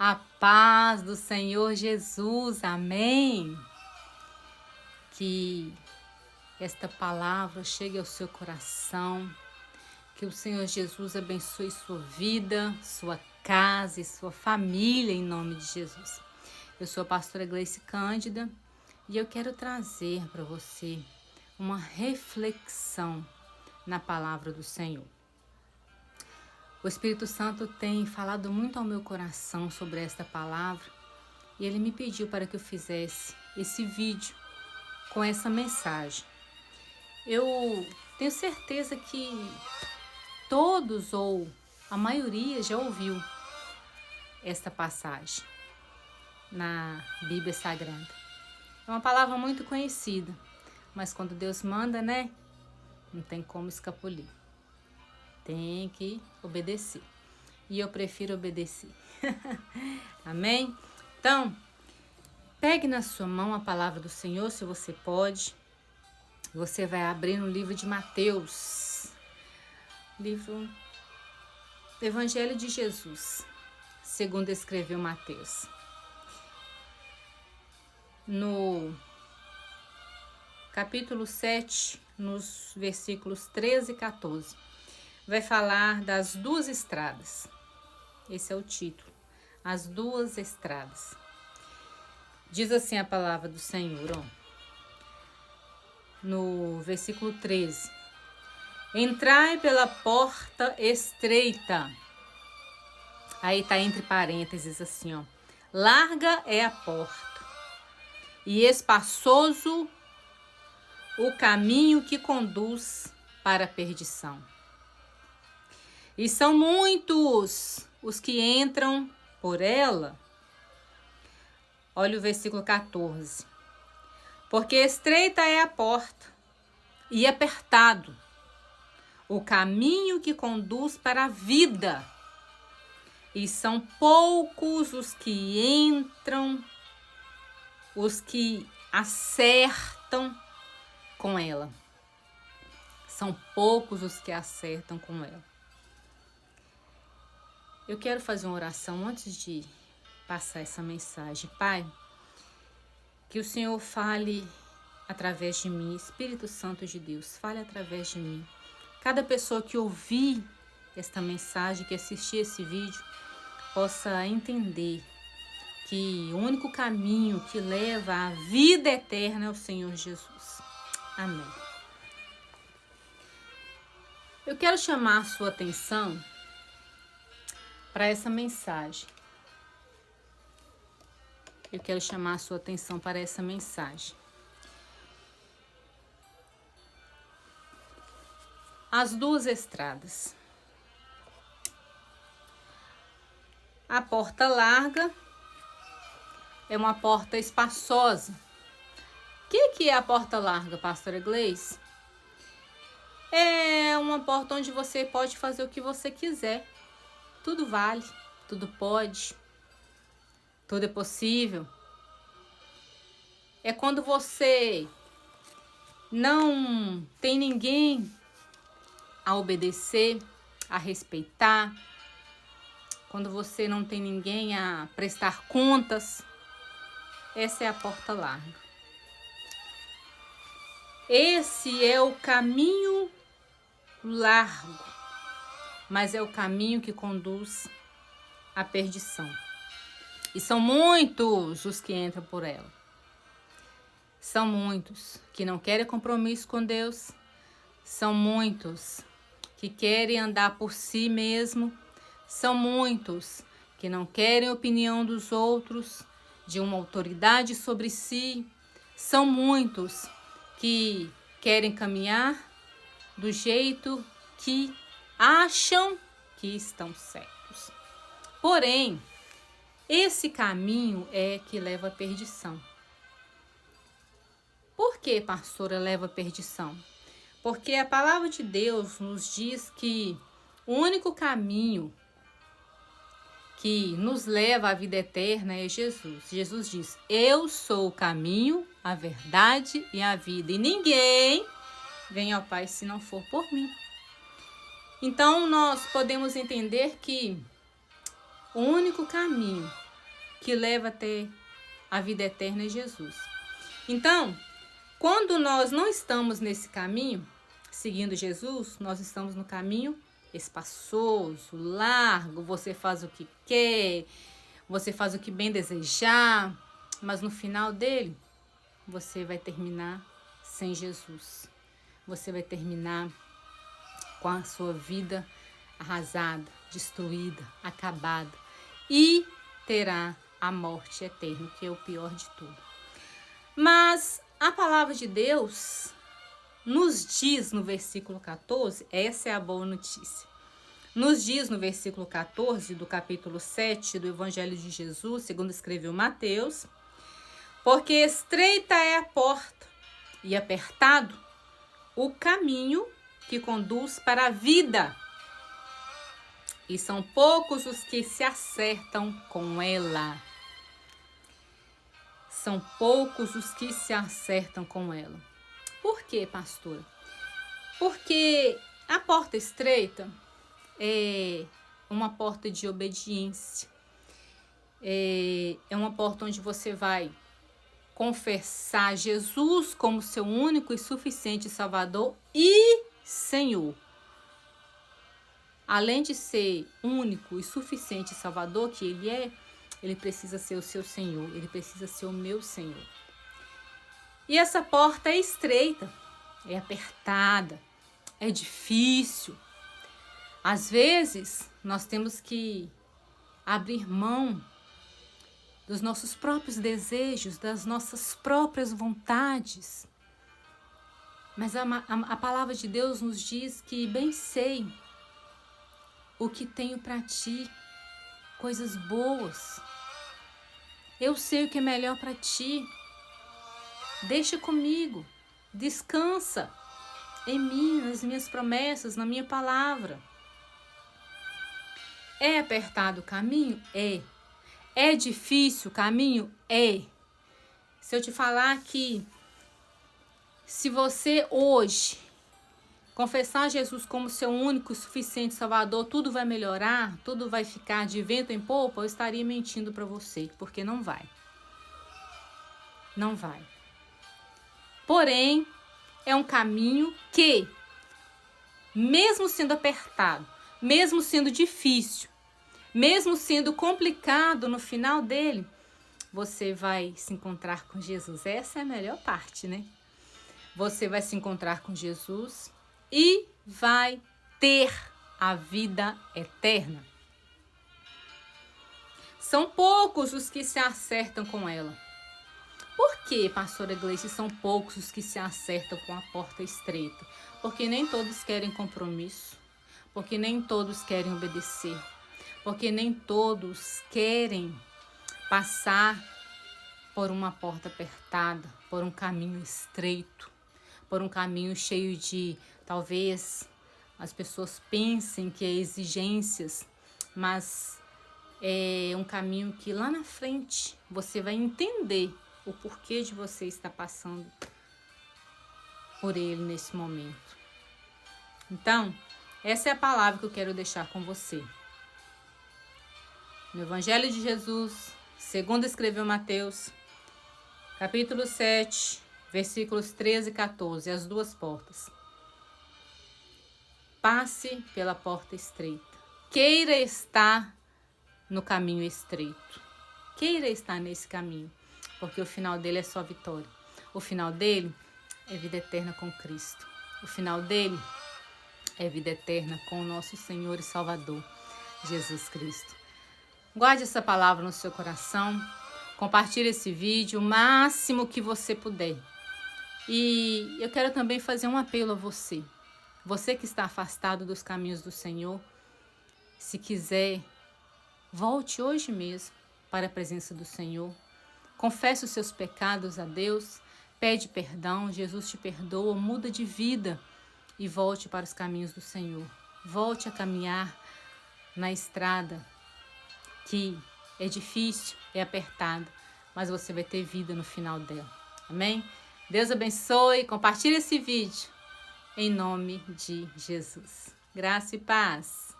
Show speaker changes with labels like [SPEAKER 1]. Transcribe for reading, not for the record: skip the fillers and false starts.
[SPEAKER 1] A paz do Senhor Jesus, amém. Que esta palavra chegue ao seu coração, que o Senhor Jesus abençoe sua vida, sua casa e sua família em nome de Jesus. Eu sou a pastora Gleice Cândida e eu quero trazer para você uma reflexão na palavra do Senhor. O Espírito Santo tem falado muito ao meu coração sobre esta palavra e ele me pediu para que eu fizesse esse vídeo com essa mensagem. Eu tenho certeza que todos ou a maioria já ouviu esta passagem na Bíblia Sagrada. É uma palavra muito conhecida, mas quando Deus manda, não tem como escapulir. Tem que obedecer. E eu prefiro obedecer. Amém? Então, pegue na sua mão a palavra do Senhor, se você pode. Você vai abrir no livro de Mateus. Livro do Evangelho de Jesus, segundo escreveu Mateus. No capítulo 7, nos versículos 13 e 14. Vai falar das duas estradas. Esse é o título. As duas estradas. Diz assim a palavra do Senhor, no versículo 13. Entrai pela porta estreita. Aí está entre parênteses assim, larga é a porta e espaçoso o caminho que conduz para a perdição. E são muitos os que entram por ela. Olha o versículo 14. Porque estreita é a porta e apertado o caminho que conduz para a vida. E são poucos os que entram, os que acertam com ela. São poucos os que acertam com ela. Eu quero fazer uma oração antes de passar essa mensagem. Pai, que o Senhor fale através de mim, Espírito Santo de Deus, fale através de mim. Cada pessoa que ouvir esta mensagem, que assistir esse vídeo, possa entender que o único caminho que leva à vida eterna é o Senhor Jesus. Amém. Eu quero chamar a sua atenção para essa mensagem. Eu quero chamar a sua atenção para essa mensagem. As duas estradas. A porta larga é uma porta espaçosa. O que é a porta larga, pastora Gleice? É uma porta onde você pode fazer o que você quiser. Tudo vale, tudo pode, tudo é possível. É quando você não tem ninguém a obedecer, a respeitar, quando você não tem ninguém a prestar contas. Essa é a porta larga. Esse é o caminho largo, mas é o caminho que conduz à perdição. E são muitos os que entram por ela. São muitos que não querem compromisso com Deus. São muitos que querem andar por si mesmo. São muitos que não querem a opinião dos outros, de uma autoridade sobre si. São muitos que querem caminhar do jeito que acham que estão certos. Porém, esse caminho é que leva à perdição. Por que, pastora, leva à perdição? Porque a palavra de Deus nos diz que o único caminho que nos leva à vida eterna é Jesus. Jesus diz: eu sou o caminho, a verdade e a vida. E ninguém vem ao Pai se não for por mim. Então, nós podemos entender que o único caminho que leva até a vida eterna é Jesus. Então, quando nós não estamos nesse caminho, seguindo Jesus, nós estamos no caminho espaçoso, largo, você faz o que quer, você faz o que bem desejar, mas no final dele, você vai terminar sem Jesus. Você vai terminar com a sua vida arrasada, destruída, acabada e terá a morte eterna, que é o pior de tudo. Mas a palavra de Deus nos diz no versículo 14, essa é a boa notícia. Nos diz no versículo 14 do capítulo 7 do Evangelho de Jesus, segundo escreveu Mateus, porque estreita é a porta e apertado o caminho que conduz para a vida, e são poucos os que se acertam com ela. São poucos os que se acertam com ela. Por quê, pastora? Porque a porta estreita é uma porta de obediência. É uma porta onde você vai confessar Jesus como seu único e suficiente Salvador e Senhor. Além de ser único e suficiente Salvador que ele precisa ser o seu Senhor, ele precisa ser o meu Senhor. E essa porta é estreita, é apertada, é difícil. Às vezes, nós temos que abrir mão dos nossos próprios desejos, das nossas próprias vontades. Mas a palavra de Deus nos diz que bem sei o que tenho para ti, coisas boas. Eu sei o que é melhor para ti. Deixa comigo, descansa em mim, nas minhas promessas, na minha palavra. É apertado o caminho? É. É difícil o caminho? É. Se eu te falar que se você hoje confessar Jesus como seu único e suficiente Salvador, tudo vai melhorar, tudo vai ficar de vento em popa, eu estaria mentindo para você, porque não vai. Não vai. Porém, é um caminho que, mesmo sendo apertado, mesmo sendo difícil, mesmo sendo complicado no final dele, você vai se encontrar com Jesus. Essa é a melhor parte, né? Você vai se encontrar com Jesus e vai ter a vida eterna. São poucos os que se acertam com ela. Por que, pastora Gleice, são poucos os que se acertam com a porta estreita? Porque nem todos querem compromisso, porque nem todos querem obedecer, porque nem todos querem passar por uma porta apertada, por um caminho estreito, por um caminho cheio de, talvez, as pessoas pensem que é exigências, mas é um caminho que lá na frente você vai entender o porquê de você estar passando por ele nesse momento. Então, essa é a palavra que eu quero deixar com você. No Evangelho de Jesus, segundo escreveu Mateus, capítulo 7, versículos 13 e 14, as duas portas. Passe pela porta estreita. Queira estar no caminho estreito. Queira estar nesse caminho, porque o final dele é só vitória. O final dele é vida eterna com Cristo. O final dele é vida eterna com o nosso Senhor e Salvador, Jesus Cristo. Guarde essa palavra no seu coração. Compartilhe esse vídeo o máximo que você puder. E eu quero também fazer um apelo a você. Você que está afastado dos caminhos do Senhor, se quiser, volte hoje mesmo para a presença do Senhor. Confesse os seus pecados a Deus, pede perdão, Jesus te perdoa, muda de vida e volte para os caminhos do Senhor. Volte a caminhar na estrada que é difícil, é apertada, mas você vai ter vida no final dela. Amém? Deus abençoe, compartilhe esse vídeo em nome de Jesus. Graça e paz.